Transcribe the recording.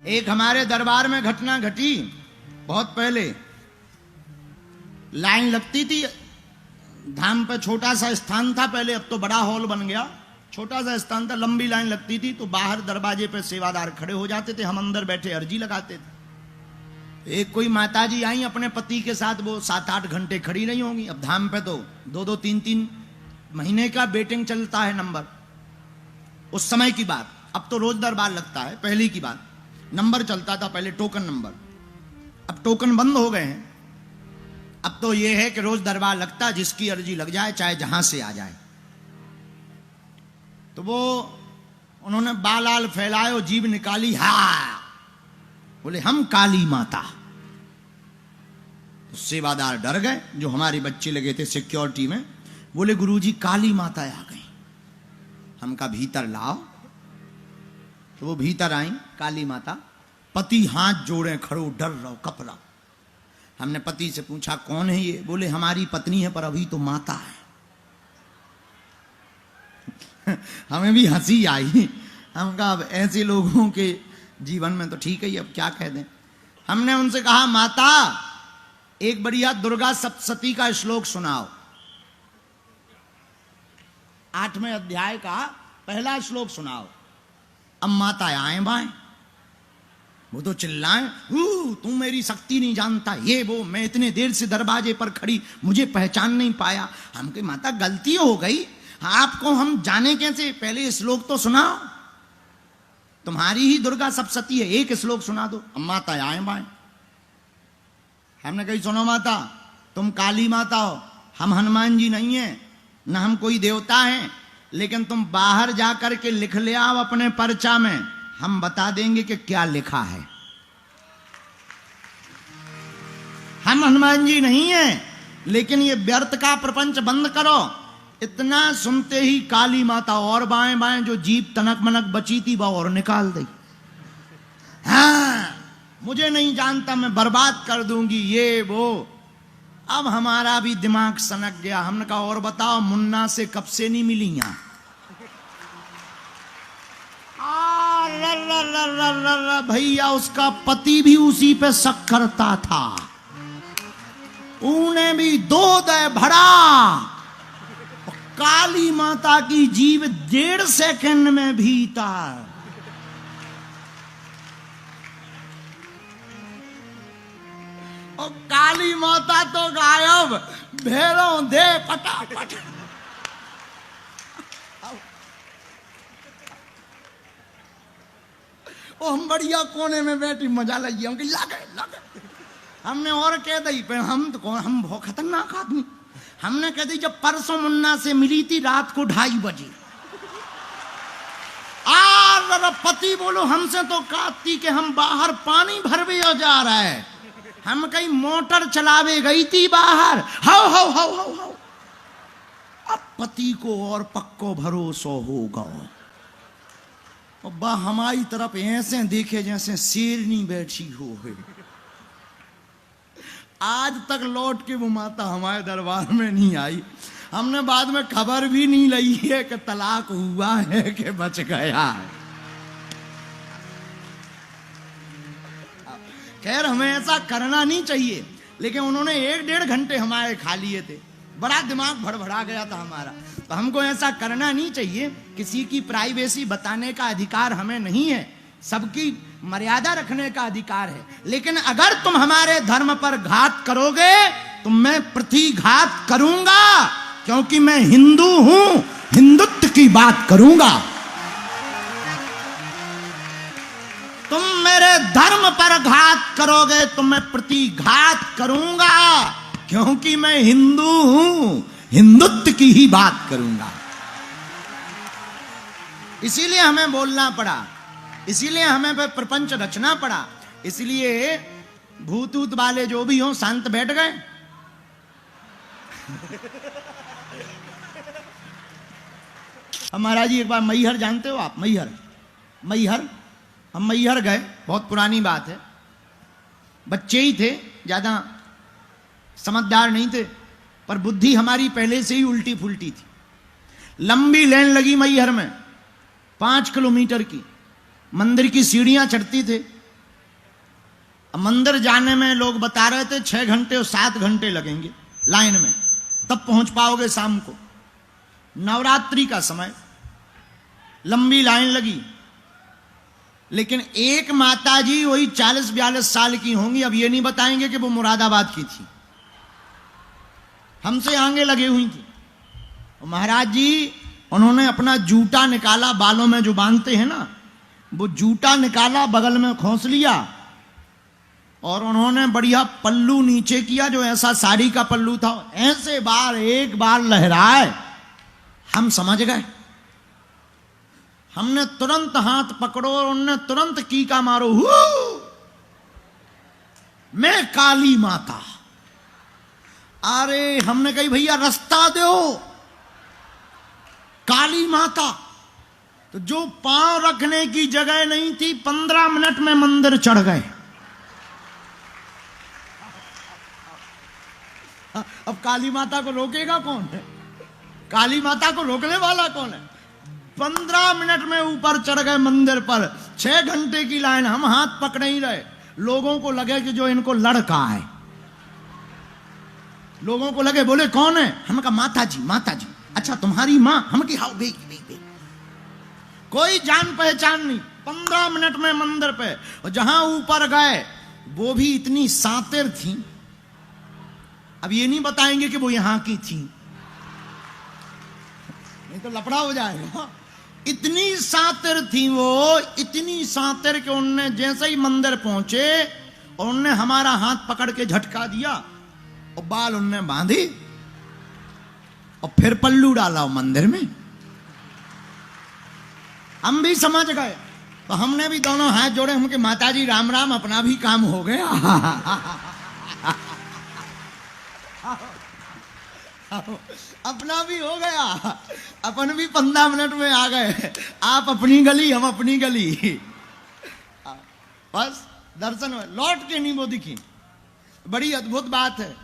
एक हमारे दरबार में घटना घटी। बहुत पहले लाइन लगती थी धाम पे, छोटा सा स्थान था पहले, अब तो बड़ा हॉल बन गया। छोटा सा स्थान था, लंबी लाइन लगती थी, तो बाहर दरवाजे पे सेवादार खड़े हो जाते थे, हम अंदर बैठे अर्जी लगाते थे। एक कोई माताजी आई अपने पति के साथ, वो 7-8 घंटे खड़ी नहीं होंगी। अब धाम पे तो 2-2, 3-3 महीने का वेटिंग चलता है नंबर, उस समय की बात। अब तो रोज दरबार लगता है, पहले की बात। नंबर चलता था पहले, टोकन नंबर। अब टोकन बंद हो गए हैं। अब तो यह है कि रोज दरबार लगता है, जिसकी अर्जी लग जाए चाहे जहां से आ जाए। तो वो उन्होंने बाल फैलाए और जीभ निकाली, हा बोले हम काली माता। तो सेवादार डर गए, जो हमारे बच्चे लगे थे सिक्योरिटी में, बोले गुरुजी काली माता आ गई। हम का भीतर लाओ। तो वो भीतर आई काली माता, पति हाथ जोड़े खड़ो, डर रहो, कप रहो। हमने पति से पूछा कौन है ये? बोले हमारी पत्नी है पर अभी तो माता है। हमें भी हंसी आई। हम कहा अब ऐसे लोगों के जीवन में तो ठीक है, अब क्या कह दें। हमने उनसे कहा माता एक बढ़िया दुर्गा सप्तशती का श्लोक सुनाओ। 8वें अध्याय का पहला श्लोक सुनाओ। अब माता आए बाएं, वो तो चिल्लाएं, तू मेरी शक्ति नहीं जानता, ये वो, मैं इतने देर से दरवाजे पर खड़ी, मुझे पहचान नहीं पाया। हम कहे माता गलती हो गई, आपको हम जाने कैसे, पहले श्लोक तो सुनाओ। तुम्हारी ही दुर्गा सप्तशती है, एक श्लोक सुना दो। अब माता आए बाएं। हमने कही सुनो माता, तुम काली माता हो, हम हनुमान जी नहीं है, न हम कोई देवता हैं, लेकिन तुम बाहर जाकर के लिख ले आओ अपने पर्चा में, हम बता देंगे कि क्या लिखा है। हम हनुमान जी नहीं हैं, लेकिन ये व्यर्थ का प्रपंच बंद करो। इतना सुनते ही काली माता और बाएं बाएं जो जीभ तनक मनक बची थी वह और निकाल दी। हाँ मुझे नहीं जानता, मैं बर्बाद कर दूंगी, ये वो। अब हमारा भी दिमाग सनक गया। हमने कहा और बताओ मुन्ना से कब से नहीं मिली यहां? भैया उसका पति भी उसी पे शक करता था, उन्हें भी दो दे भरा। काली माता की जीव 1.5 सेकंड में भीतर। और काली माता तो गायब, भेड़ों दे पटापट। हम बढ़िया कोने में बैठी मजा लगी, हम लगे। हमने और कह दी, हम तो कौन, हम बहुत खतरनाक आदमी। हमने कह दी जब परसों मुन्ना से मिली थी रात को 2:30 बजे। पति बोलो हमसे तो कहती कि हम बाहर पानी भरवे जा रहा है। हम कहीं मोटर चलावे गई थी बाहर, हाउ। अब पति को और पक्को भरोसा होगा। अब्बा हमारी तरफ ऐसे देखे जैसे शेरनी बैठी हो। आज तक लौट के वो माता हमारे दरबार में नहीं आई। हमने बाद में खबर भी नहीं ली है कि तलाक हुआ है कि बच गया है। खैर हमें ऐसा करना नहीं चाहिए, लेकिन उन्होंने 1-1.5 घंटे हमारे खा लिए थे, बड़ा दिमाग भड़बड़ा गया था हमारा। तो हमको ऐसा करना नहीं चाहिए। किसी की प्राइवेसी बताने का अधिकार हमें नहीं है, सबकी मर्यादा रखने का अधिकार है। लेकिन अगर तुम हमारे धर्म पर घात करोगे तो मैं प्रतिघात करूंगा, क्योंकि मैं हिंदू हूं, हिंदुत्व की बात करूंगा। तुम मेरे धर्म पर घात करोगे तो मैं प्रतिघात करूंगा, क्योंकि मैं हिंदू हूं, हिंदुत्व की ही बात करूंगा। इसीलिए हमें बोलना पड़ा, इसीलिए हमें प्रपंच रचना पड़ा। इसलिए भूत वाले जो भी हों शांत बैठ गए। हमारा जी एक बार मैहर, जानते हो आप मैहर? हम मैहर गए, बहुत पुरानी बात है, बच्चे ही थे, ज्यादा समझदार नहीं थे, पर बुद्धि हमारी पहले से ही उल्टी फुल्टी थी। लंबी लाइन लगी मैहर में, 5 किलोमीटर की। मंदिर की सीढ़ियां चढ़ती थे, अब मंदिर जाने में लोग बता रहे थे 6 घंटे और 7 घंटे लगेंगे लाइन में, तब पहुंच पाओगे शाम को। नवरात्रि का समय, लंबी लाइन लगी, लेकिन एक माताजी वही 40-42 साल की होंगी, अब ये नहीं बताएंगे कि वो मुरादाबाद की थी, हमसे आगे लगे हुई थी। महाराज जी उन्होंने अपना जूता निकाला, बालों में जो बांधते हैं ना, वो जूता निकाला, बगल में खोस लिया और उन्होंने बढ़िया पल्लू नीचे किया, जो ऐसा साड़ी का पल्लू था, ऐसे बार एक बार लहराए, हम समझ गए। हमने तुरंत हाथ पकड़ो और उन्होंने तुरंत कीका मारो, मैं काली माता। अरे हमने कही भैया रास्ता दो, काली माता। तो जो पांव रखने की जगह नहीं थी, 15 मिनट में मंदिर चढ़ गए। अब काली माता को रोकेगा कौन है? काली माता को रोकने वाला कौन है? 15 मिनट में ऊपर चढ़ गए मंदिर पर। 6 घंटे की लाइन, हम हाथ पकड़े ही रहे। लोगों को लगे कि जो इनको लड़का है, लोगों को लगे, बोले कौन है? हम कहा माता जी, माता जी। अच्छा तुम्हारी मां? हम की हाँ, गई। कोई जान पहचान नहीं। 15 मिनट में मंदिर पे, और जहां ऊपर गए वो भी इतनी सातिर थी, अब ये नहीं बताएंगे कि वो यहां की थी, नहीं तो लफड़ा हो जाएगा। इतनी सातिर थी वो, इतनी सातिर कि उनने जैसे ही मंदिर पहुंचे और उनने हमारा हाथ पकड़ के झटका दिया और बाल उनने बांधी और फिर पल्लू डाला मंदिर में। हम भी समझ गए, तो हमने भी दोनों हाथ जोड़े, हम के माताजी राम राम, अपना भी काम हो गया। अपना भी हो गया, अपन भी 15 मिनट में आ गए। आप अपनी गली, हम अपनी गली, बस दर्शन में लौट के नहीं वो दिखी। बड़ी अद्भुत बात है।